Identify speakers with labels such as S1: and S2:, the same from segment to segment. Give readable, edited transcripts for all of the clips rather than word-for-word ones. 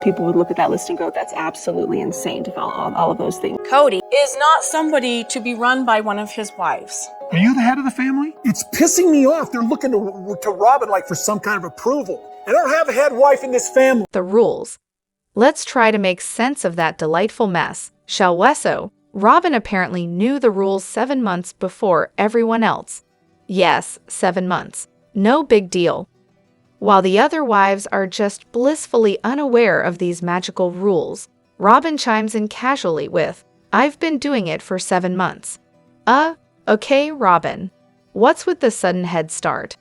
S1: People would look at that list and go, that's absolutely insane to follow all of those things.
S2: Kody is not somebody to be run by one of his wives.
S3: Are you the head of the family? It's pissing me off. They're looking to Robyn like for some kind of approval. I don't have a head wife in this family.
S4: The rules. Let's try to make sense of that delightful mess, shall we? So, Robyn apparently knew the rules 7 months before everyone else. Yes, 7 months. No big deal. While the other wives are just blissfully unaware of these magical rules, Robyn chimes in casually with, "I've been doing it for 7 months. Okay, Robyn. What's with the sudden head start?"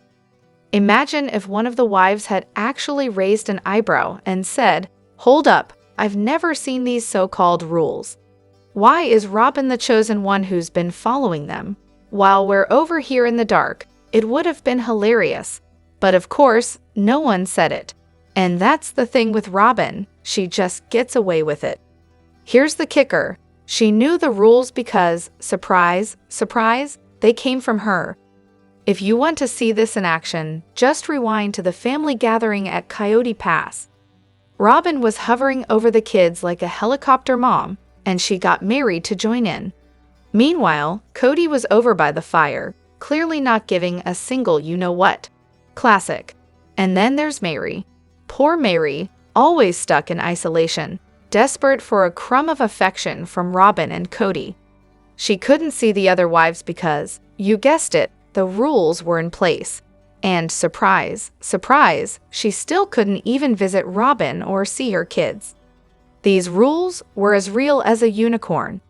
S4: Imagine if one of the wives had actually raised an eyebrow and said, "Hold up, I've never seen these so-called rules. Why is Robyn the chosen one who's been following them? While we're over here in the dark." It would have been hilarious. But of course, no one said it. And that's the thing with Robyn, she just gets away with it. Here's the kicker. She knew the rules because, surprise, surprise, they came from her. If you want to see this in action, just rewind to the family gathering at Coyote Pass. Robyn was hovering over the kids like a helicopter mom, and she got Meri to join in. Meanwhile, Kody was over by the fire, clearly not giving a single you-know-what. Classic. And then there's Meri. Poor Meri, always stuck in isolation, desperate for a crumb of affection from Robyn and Kody. She couldn't see the other wives because, you guessed it, the rules were in place. And surprise, surprise, she still couldn't even visit Robyn or see her kids. These rules were as real as a unicorn.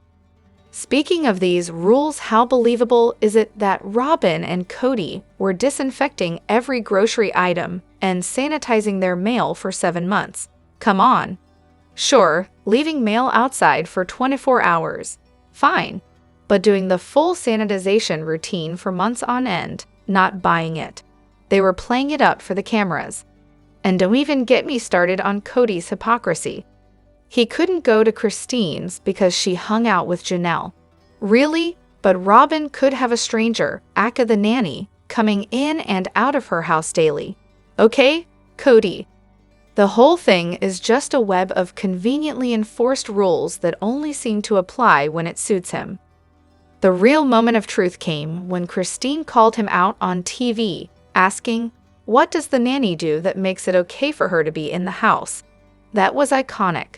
S4: Speaking of these rules, how believable is it that Robyn and Kody were disinfecting every grocery item and sanitizing their mail for 7 months? Come on. Sure, leaving mail outside for 24 hours. Fine. But doing the full sanitization routine for months on end, not buying it. They were playing it up for the cameras. And don't even get me started on Kody's hypocrisy. He couldn't go to Christine's because she hung out with Janelle. Really? But Robyn could have a stranger, Aka the nanny, coming in and out of her house daily. Okay, Kody. The whole thing is just a web of conveniently enforced rules that only seem to apply when it suits him. The real moment of truth came when Christine called him out on TV, asking, "What does the nanny do that makes it okay for her to be in the house?" That was iconic.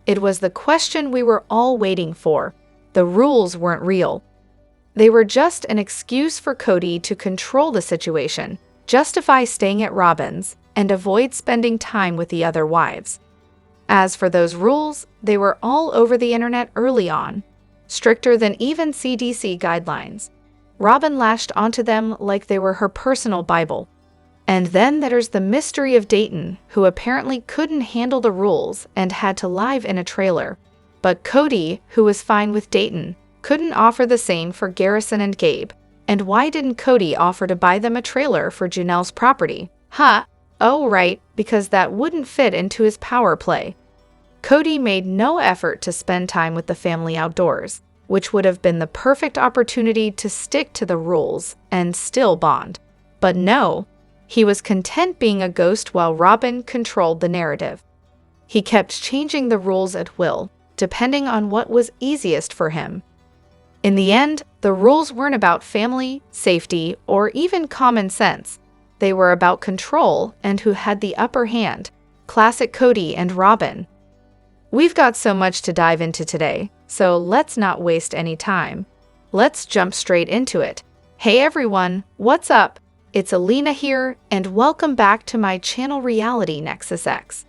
S4: It was the question we were all waiting for. The rules weren't real. They were just an excuse for Kody to control the situation, justify staying at Robyn's, and avoid spending time with the other wives. As for those rules, they were all over the internet early on, stricter than even CDC guidelines. Robyn lashed onto them like they were her personal Bible. And then there's the mystery of Dayton, who apparently couldn't handle the rules and had to live in a trailer. But Kody, who was fine with Dayton, couldn't offer the same for Garrison and Gabe. And why didn't Kody offer to buy them a trailer for Janelle's property? Oh right, because that wouldn't fit into his power play. Kody made no effort to spend time with the family outdoors, which would have been the perfect opportunity to stick to the rules and still bond. But no. He was content being a ghost while Robyn controlled the narrative. He kept changing the rules at will, depending on what was easiest for him. In the end, the rules weren't about family, safety, or even common sense. They were about control and who had the upper hand. Classic Kody and Robyn. We've got so much to dive into today, so let's not waste any time. Let's jump straight into it. Hey everyone, what's up? It's Elena here, and welcome back to my channel Reality Nexus X.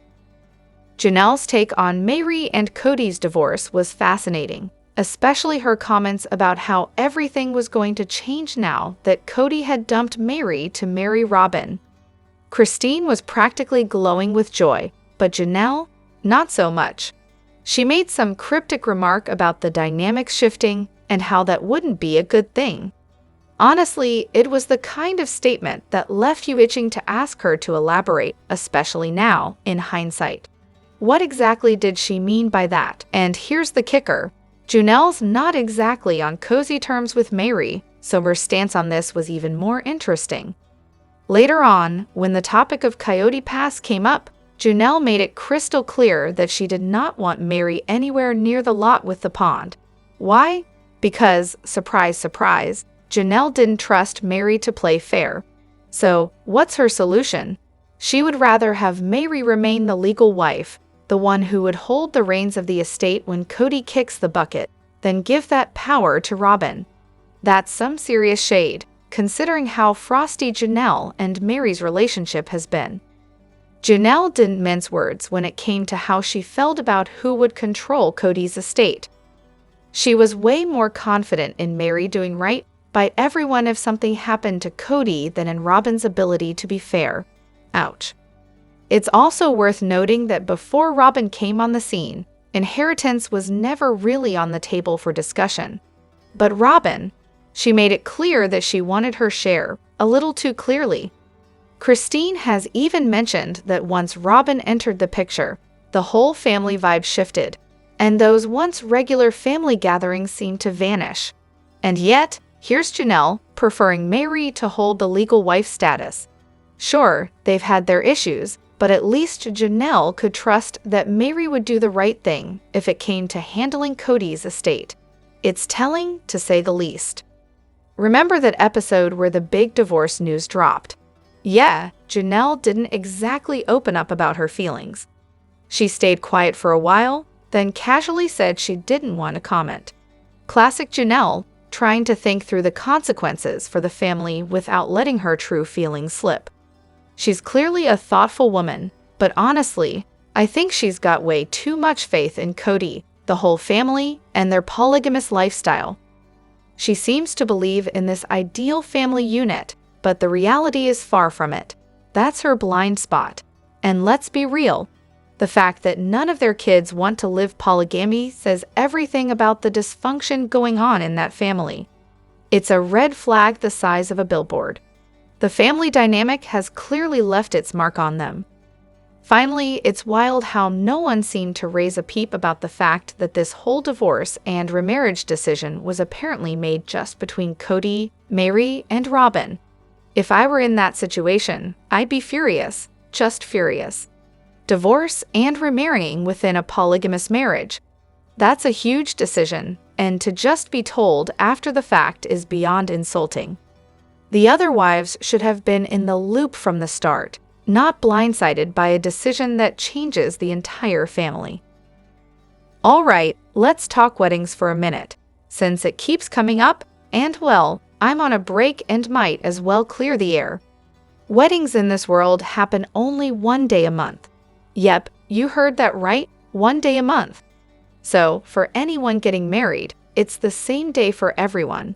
S4: Janelle's take on Meri and Kody's divorce was fascinating, especially her comments about how everything was going to change now that Kody had dumped Meri to marry Robyn. Christine was practically glowing with joy, but Janelle, not so much. She made some cryptic remark about the dynamics shifting and how that wouldn't be a good thing. Honestly, it was the kind of statement that left you itching to ask her to elaborate, especially now, in hindsight. What exactly did she mean by that? And here's the kicker. Janelle's not exactly on cozy terms with Meri, so her stance on this was even more interesting. Later on, when the topic of Coyote Pass came up, Janelle made it crystal clear that she did not want Meri anywhere near the lot with the pond. Why? Because, surprise, surprise, Janelle didn't trust Meri to play fair. So, what's her solution? She would rather have Meri remain the legal wife, the one who would hold the reins of the estate when Kody kicks the bucket, than give that power to Robyn. That's some serious shade, considering how frosty Janelle and Meri's relationship has been. Janelle didn't mince words when it came to how she felt about who would control Kody's estate. She was way more confident in Meri doing right by everyone if something happened to Kody than in Robyn's ability to be fair. Ouch. It's also worth noting that before Robyn came on the scene, inheritance was never really on the table for discussion. But Robyn, she made it clear that she wanted her share, a little too clearly. Christine has even mentioned that once Robyn entered the picture, the whole family vibe shifted, and those once regular family gatherings seemed to vanish. And yet, here's Janelle preferring Meri to hold the legal wife status. Sure, they've had their issues, but at least Janelle could trust that Meri would do the right thing if it came to handling Kody's estate. It's telling, to say the least. Remember that episode where the big divorce news dropped? Yeah, Janelle didn't exactly open up about her feelings. She stayed quiet for a while, then casually said she didn't want to comment. Classic Janelle, trying to think through the consequences for the family without letting her true feelings slip. She's clearly a thoughtful woman, but honestly, I think she's got way too much faith in Kody, the whole family, and their polygamous lifestyle. She seems to believe in this ideal family unit, but the reality is far from it. That's her blind spot. And let's be real, the fact that none of their kids want to live polygamy says everything about the dysfunction going on in that family. It's a red flag the size of a billboard. The family dynamic has clearly left its mark on them. Finally, it's wild how no one seemed to raise a peep about the fact that this whole divorce and remarriage decision was apparently made just between Kody, Meri, and Robyn. If I were in that situation, I'd be furious, just furious. Divorce and remarrying within a polygamous marriage. That's a huge decision, and to just be told after the fact is beyond insulting. The other wives should have been in the loop from the start, not blindsided by a decision that changes the entire family. All right, let's talk weddings for a minute, since it keeps coming up, and well, I'm on a break and might as well clear the air. Weddings in this world happen only one day a month. Yep, you heard that right, one day a month. So, for anyone getting married, it's the same day for everyone.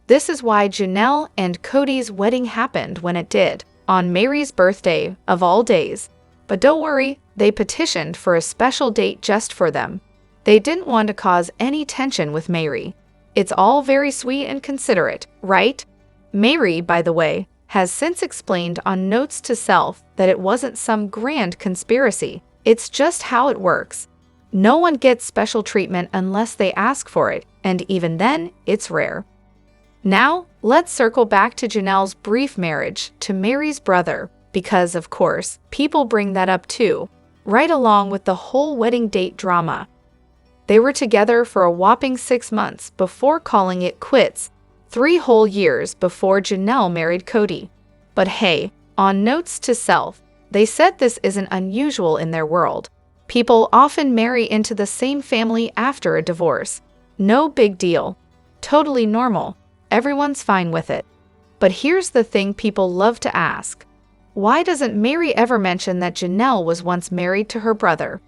S4: This is why Janelle and Kody's wedding happened when it did, on Meri's birthday, of all days. But don't worry, they petitioned for a special date just for them. They didn't want to cause any tension with Meri. It's all very sweet and considerate, right? Meri, by the way, has since explained on Notes to Self that it wasn't some grand conspiracy. It's just how it works. No one gets special treatment unless they ask for it, and even then, it's rare. Now, let's circle back to Janelle's brief marriage to Meri's brother, because, of course, people bring that up too, right along with the whole wedding date drama. They were together for a whopping 6 months before calling it quits, 3 whole years before Janelle married Kody. But hey, on Notes to Self, they said this isn't unusual in their world. People often marry into the same family after a divorce. No big deal. Totally normal. Everyone's fine with it. But here's the thing people love to ask. Why doesn't Meri ever mention that Janelle was once married to her brother?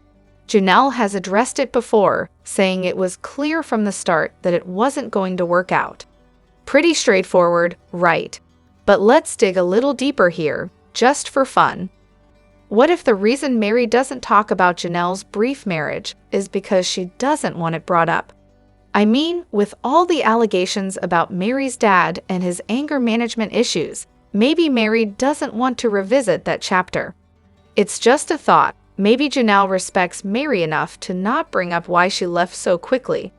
S4: Janelle has addressed it before, saying it was clear from the start that it wasn't going to work out. Pretty straightforward, right? But let's dig a little deeper here, just for fun. What if the reason Meri doesn't talk about Janelle's brief marriage is because she doesn't want it brought up? I mean, with all the allegations about Meri's dad and his anger management issues, maybe Meri doesn't want to revisit that chapter. It's just a thought. Maybe Janelle respects Meri enough to not bring up why she left so quickly.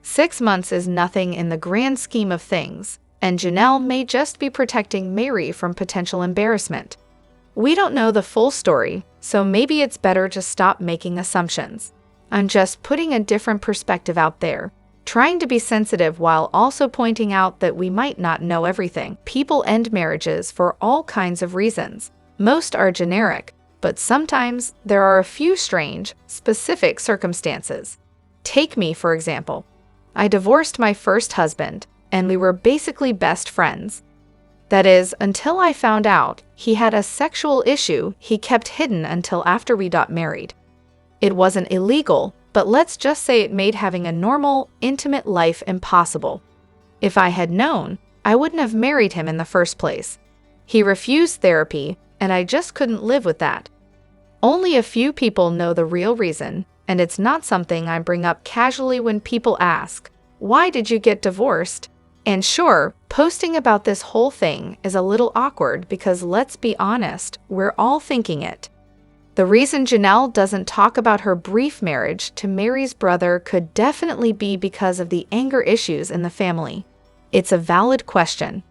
S4: 6 months is nothing in the grand scheme of things, and Janelle may just be protecting Meri from potential embarrassment. We don't know the full story, so maybe it's better to stop making assumptions. I'm just putting a different perspective out there, trying to be sensitive while also pointing out that we might not know everything. People end marriages for all kinds of reasons. Most are generic, but sometimes there are a few strange, specific circumstances. Take me, for example. I divorced my first husband, and we were basically best friends. That is, until I found out he had a sexual issue he kept hidden until after we got married. It wasn't illegal, but let's just say it made having a normal, intimate life impossible. If I had known, I wouldn't have married him in the first place. He refused therapy, and I just couldn't live with that. Only a few people know the real reason, and it's not something I bring up casually when people ask, "Why did you get divorced?" And sure, posting about this whole thing is a little awkward because let's be honest, we're all thinking it. The reason Janelle doesn't talk about her brief marriage to Meri's brother could definitely be because of the anger issues in the family. It's a valid question.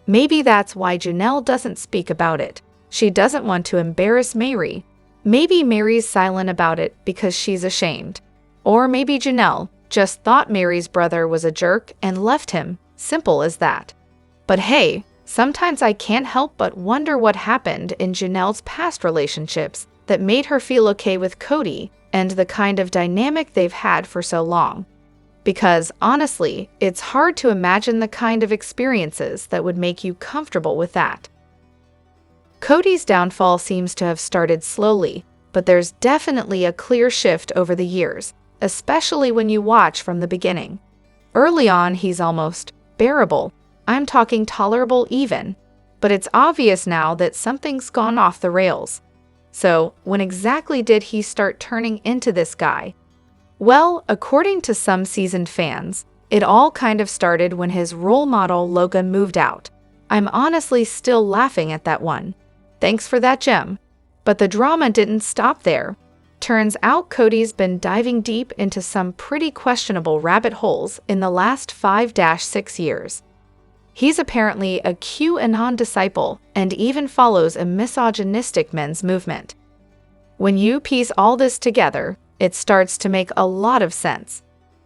S4: Maybe that's why Janelle doesn't speak about it. She doesn't want to embarrass Meri. Maybe Meri's silent about it because she's ashamed. Or maybe Janelle just thought Meri's brother was a jerk and left him. Simple as that. But hey, sometimes I can't help but wonder what happened in Janelle's past relationships that made her feel okay with Kody and the kind of dynamic they've had for so long. Because honestly, it's hard to imagine the kind of experiences that would make you comfortable with that. Kody's downfall seems to have started slowly, but there's definitely a clear shift over the years, especially when you watch from the beginning. Early on, he's almost bearable. I'm talking tolerable even. But it's obvious now that something's gone off the rails. So, when exactly did he start turning into this guy? Well, according to some seasoned fans, it all kind of started when his role model Logan moved out. I'm honestly still laughing at that one. Thanks for that gem. But the drama didn't stop there. Turns out Kody's been diving deep into some pretty questionable rabbit holes in the last 5-6 years. He's apparently a QAnon disciple and even follows a misogynistic men's movement. When you piece all this together, it starts to make a lot of sense.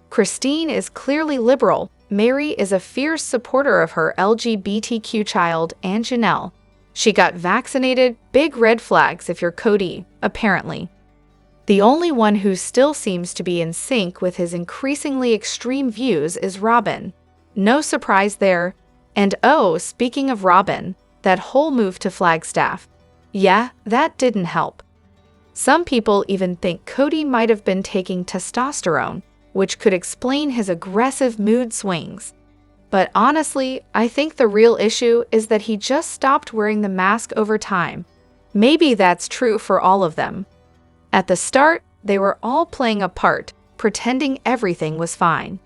S4: Christine is clearly liberal, Meri is a fierce supporter of her LGBTQ child, and Janelle. She got vaccinated, big red flags if you're Kody, apparently. The only one who still seems to be in sync with his increasingly extreme views is Robyn. No surprise there. And oh, speaking of Robyn, that whole move to Flagstaff. Yeah, that didn't help. Some people even think Kody might have been taking testosterone, which could explain his aggressive mood swings. But honestly, I think the real issue is that he just stopped wearing the mask over time. Maybe that's true for all of them. At the start, they were all playing a part, pretending everything was fine.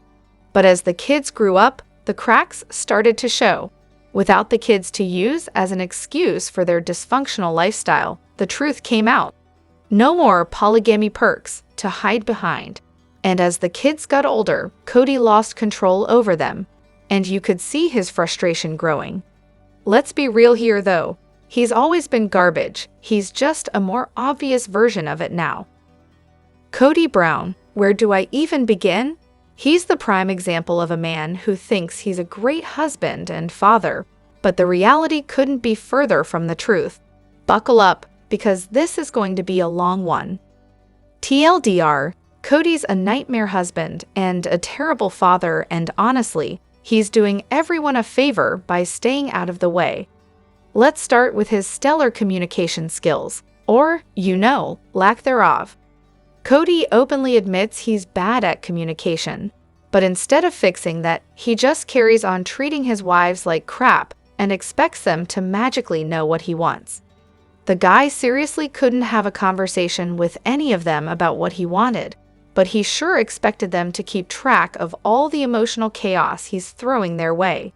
S4: But as the kids grew up, the cracks started to show. Without the kids to use as an excuse for their dysfunctional lifestyle, the truth came out. No more polygamy perks to hide behind. And as the kids got older, Kody lost control over them, and you could see his frustration growing. Let's be real here though. He's always been garbage. He's just a more obvious version of it now. Kody Brown, where do I even begin? He's the prime example of a man who thinks he's a great husband and father, but the reality couldn't be further from the truth. Buckle up, because this is going to be a long one. TLDR, Kody's a nightmare husband and a terrible father, and honestly, he's doing everyone a favor by staying out of the way. Let's start with his stellar communication skills, or, lack thereof. Kody openly admits he's bad at communication, but instead of fixing that, he just carries on treating his wives like crap and expects them to magically know what he wants. The guy seriously couldn't have a conversation with any of them about what he wanted, but he sure expected them to keep track of all the emotional chaos he's throwing their way.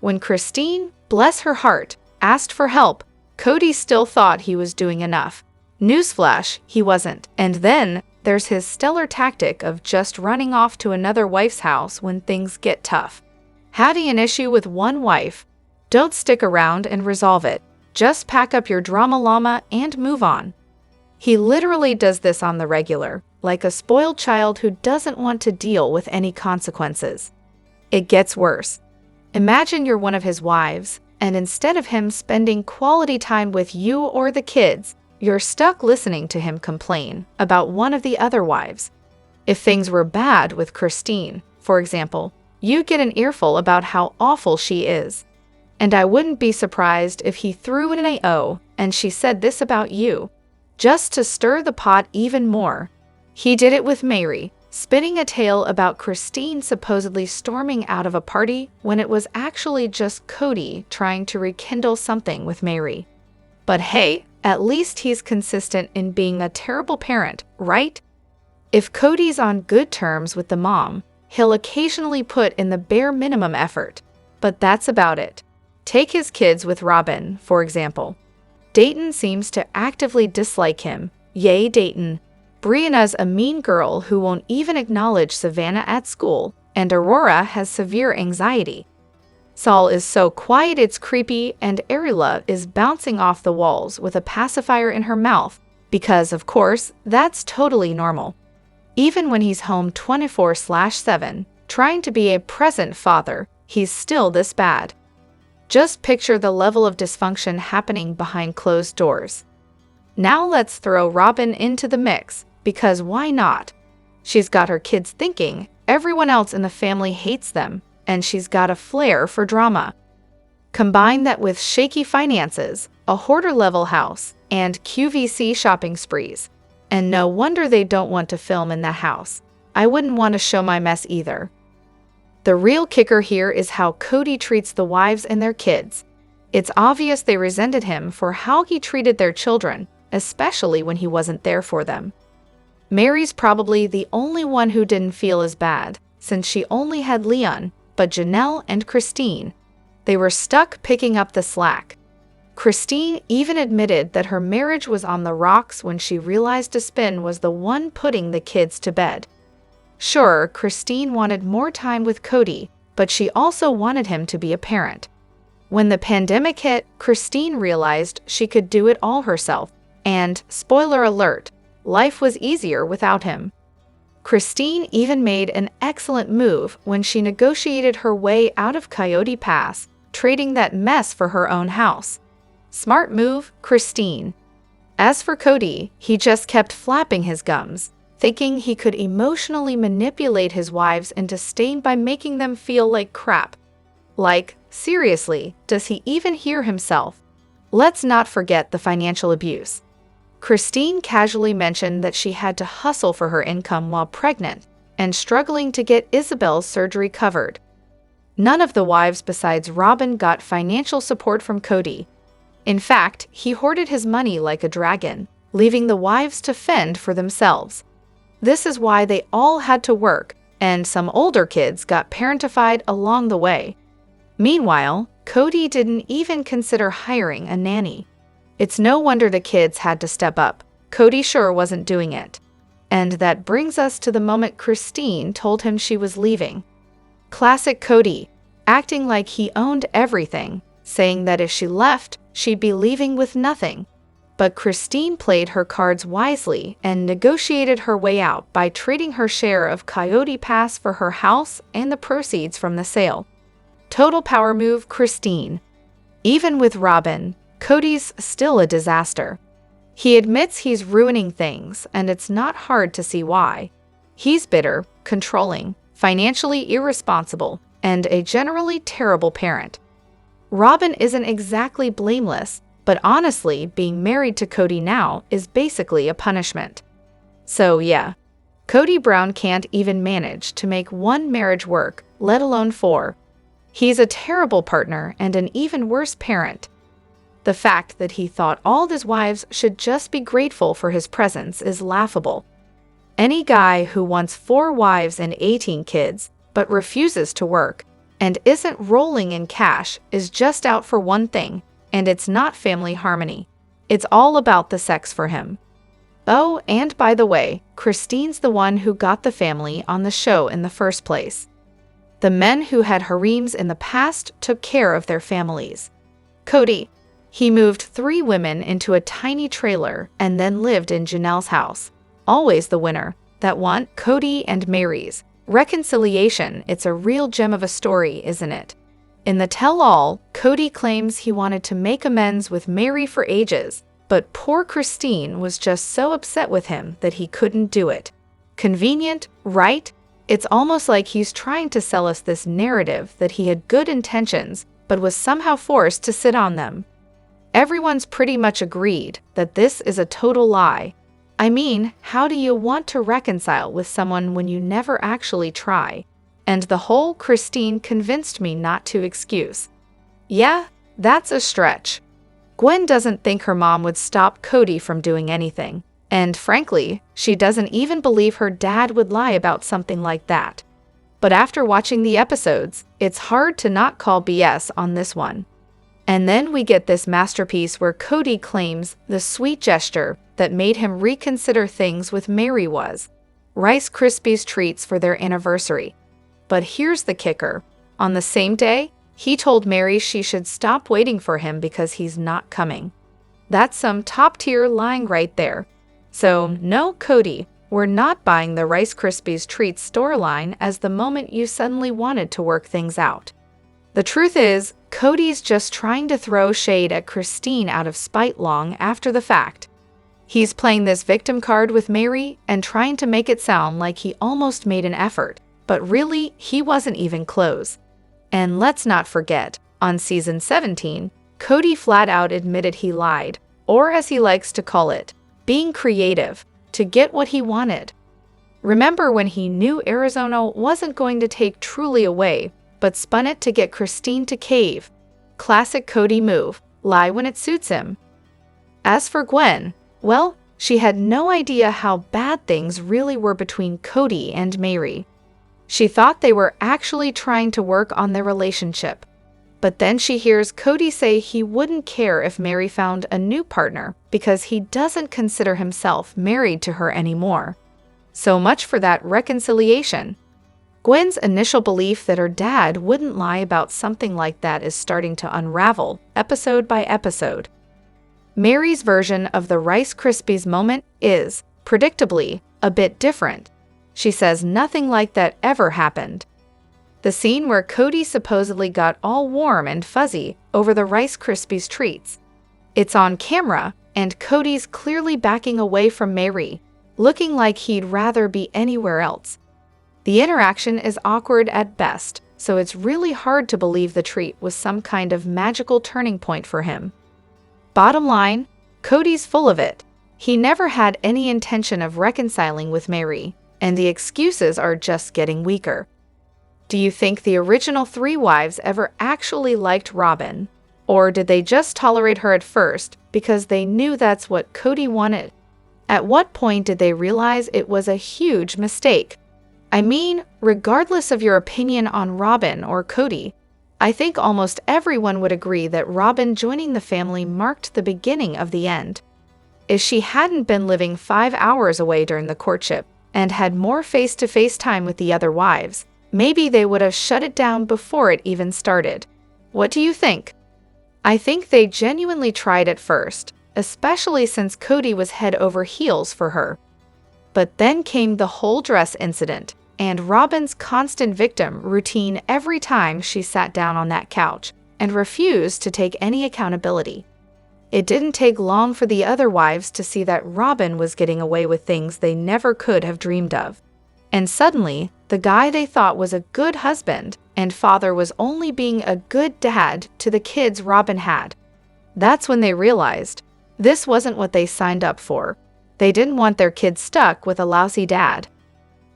S4: When Christine, bless her heart, asked for help, Kody still thought he was doing enough. Newsflash, he wasn't. And then there's his stellar tactic of just running off to another wife's house when things get tough. Having an issue with one wife, don't stick around and resolve it. Just pack up your drama llama and move on. He literally does this on the regular, like a spoiled child who doesn't want to deal with any consequences. It gets worse. Imagine you're one of his wives, and instead of him spending quality time with you or the kids, you're stuck listening to him complain about one of the other wives. If things were bad with Christine, for example, you get an earful about how awful she is. And I wouldn't be surprised if he threw in an AO and she said this about you, just to stir the pot even more. He did it with Meri, spinning a tale about Christine supposedly storming out of a party when it was actually just Kody trying to rekindle something with Meri. But hey, at least he's consistent in being a terrible parent, right? If Kody's on good terms with the mom, he'll occasionally put in the bare minimum effort, but that's about it. Take his kids with Robyn, for example. Dayton seems to actively dislike him. Yay, Dayton. Brianna's a mean girl who won't even acknowledge Savannah at school, and Aurora has severe anxiety. Saul is so quiet it's creepy, and Arilla is bouncing off the walls with a pacifier in her mouth, because, of course, that's totally normal. Even when he's home 24/7, trying to be a present father, he's still this bad. Just picture the level of dysfunction happening behind closed doors. Now let's throw Robyn into the mix, because why not? She's got her kids thinking everyone else in the family hates them, and she's got a flair for drama. Combine that with shaky finances, a hoarder-level house, and QVC shopping sprees. And no wonder they don't want to film in that house. I wouldn't want to show my mess either. The real kicker here is how Kody treats the wives and their kids. It's obvious they resented him for how he treated their children, especially when he wasn't there for them. Meri's probably the only one who didn't feel as bad, since she only had Leon, but Janelle and Christine, they were stuck picking up the slack. Christine even admitted that her marriage was on the rocks when she realized Despin was the one putting the kids to bed. Sure, Christine wanted more time with Kody, but she also wanted him to be a parent. When the pandemic hit, Christine realized she could do it all herself, and, spoiler alert, life was easier without him. Christine even made an excellent move when she negotiated her way out of Coyote Pass, trading that mess for her own house. Smart move, Christine. As for Kody, he just kept flapping his gums, thinking he could emotionally manipulate his wives into staying by making them feel like crap. Like, seriously, does he even hear himself? Let's not forget the financial abuse. Christine casually mentioned that she had to hustle for her income while pregnant and struggling to get Isabel's surgery covered. None of the wives besides Robyn got financial support from Kody. In fact, he hoarded his money like a dragon, leaving the wives to fend for themselves. This is why they all had to work, and some older kids got parentified along the way. Meanwhile, Kody didn't even consider hiring a nanny. It's no wonder the kids had to step up. Kody sure wasn't doing it. And that brings us to the moment Christine told him she was leaving. Classic Kody, acting like he owned everything, saying that if she left, she'd be leaving with nothing. But Christine played her cards wisely and negotiated her way out by trading her share of Coyote Pass for her house and the proceeds from the sale. Total power move, Christine. Even with Robyn, Kody's still a disaster. He admits he's ruining things, and it's not hard to see why. He's bitter, controlling, financially irresponsible, and a generally terrible parent. Robyn isn't exactly blameless, but honestly, being married to Kody now is basically a punishment. So yeah, Kody Brown can't even manage to make one marriage work, let alone 4. He's a terrible partner and an even worse parent. The fact that he thought all his wives should just be grateful for his presence is laughable. Any guy who wants 4 wives and 18 kids, but refuses to work, and isn't rolling in cash is just out for one thing, and it's not family harmony. It's all about the sex for him. Oh, and by the way, Christine's the one who got the family on the show in the first place. The men who had harems in the past took care of their families. Kody, He moved 3 women into a tiny trailer and then lived in Janelle's house. Always the winner. That one, Kody and Meri's reconciliation. It's a real gem of a story, isn't it? In the tell-all, Kody claims he wanted to make amends with Meri for ages, but poor Christine was just so upset with him that he couldn't do it. Convenient, right? It's almost like he's trying to sell us this narrative that he had good intentions, but was somehow forced to sit on them. Everyone's pretty much agreed that this is a total lie. I mean, how do you want to reconcile with someone when you never actually try? And the whole Christine convinced me not to excuse. Yeah, that's a stretch. Gwen doesn't think her mom would stop Kody from doing anything. And frankly, she doesn't even believe her dad would lie about something like that. But after watching the episodes, it's hard to not call BS on this one. And then we get this masterpiece where Kody claims the sweet gesture that made him reconsider things with Meri was Rice Krispies treats for their anniversary. But here's the kicker. On the same day, he told Meri she should stop waiting for him because he's not coming. That's some top-tier lying right there. So, no, Kody, we're not buying the Rice Krispies treats storyline as the moment you suddenly wanted to work things out. The truth is, Kody's just trying to throw shade at Christine out of spite long after the fact. He's playing this victim card with Meri and trying to make it sound like he almost made an effort, but really, he wasn't even close. And let's not forget, on season 17, Kody flat out admitted he lied, or as he likes to call it, being creative, to get what he wanted. Remember when he knew Arizona wasn't going to take Truly away, but spun it to get Christine to cave? Classic Kody move, lie when it suits him. As for Gwen, well, she had no idea how bad things really were between Kody and Meri. She thought they were actually trying to work on their relationship. But then she hears Kody say he wouldn't care if Meri found a new partner because he doesn't consider himself married to her anymore. So much for that reconciliation. Gwen's initial belief that her dad wouldn't lie about something like that is starting to unravel, episode by episode. Meri's version of the Rice Krispies moment is, predictably, a bit different. She says nothing like that ever happened. The scene where Kody supposedly got all warm and fuzzy over the Rice Krispies treats. It's on camera, and Kody's clearly backing away from Meri, looking like he'd rather be anywhere else. The interaction is awkward at best, so it's really hard to believe the treat was some kind of magical turning point for him. Bottom line, Kody's full of it. He never had any intention of reconciling with Meri, and the excuses are just getting weaker. Do you think the original 3 wives ever actually liked Robyn? Or did they just tolerate her at first because they knew that's what Kody wanted? At what point did they realize it was a huge mistake? I mean, regardless of your opinion on Robyn or Kody, I think almost everyone would agree that Robyn joining the family marked the beginning of the end. If she hadn't been living 5 hours away during the courtship and had more face-to-face time with the other wives, maybe they would have shut it down before it even started. What do you think? I think they genuinely tried at first, especially since Kody was head over heels for her. But then came the whole dress incident, and Robyn's constant victim routine every time she sat down on that couch and refused to take any accountability. It didn't take long for the other wives to see that Robyn was getting away with things they never could have dreamed of. And suddenly, the guy they thought was a good husband and father was only being a good dad to the kids Robyn had. That's when they realized this wasn't what they signed up for. They didn't want their kids stuck with a lousy dad.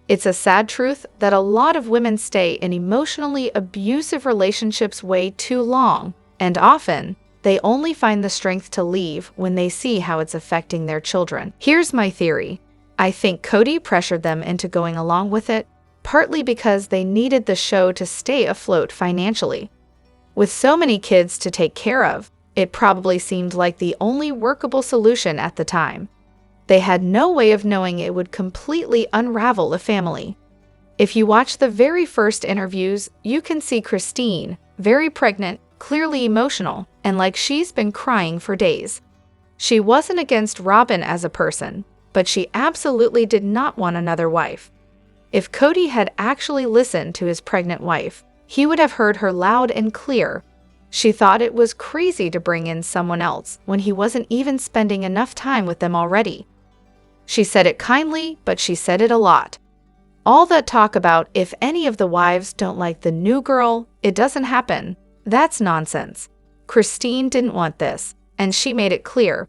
S4: It's a sad truth that a lot of women stay in emotionally abusive relationships way too long, and often, they only find the strength to leave when they see how it's affecting their children. Here's my theory. I think Kody pressured them into going along with it, partly because they needed the show to stay afloat financially. With so many kids to take care of, it probably seemed like the only workable solution at the time. They had no way of knowing it would completely unravel a family. If you watch the very first interviews, you can see Christine, very pregnant, clearly emotional and like she's been crying for days. She wasn't against Robyn as a person, but she absolutely did not want another wife. If Kody had actually listened to his pregnant wife, he would have heard her loud and clear. She thought it was crazy to bring in someone else when he wasn't even spending enough time with them already. She said it kindly, but she said it a lot. All that talk about if any of the wives don't like the new girl, it doesn't happen. That's nonsense. Christine didn't want this, and she made it clear.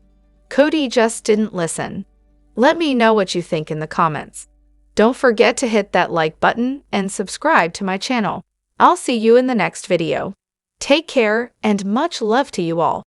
S4: Kody just didn't listen. Let me know what you think in the comments. Don't forget to hit that like button and subscribe to my channel. I'll see you in the next video. Take care and much love to you all.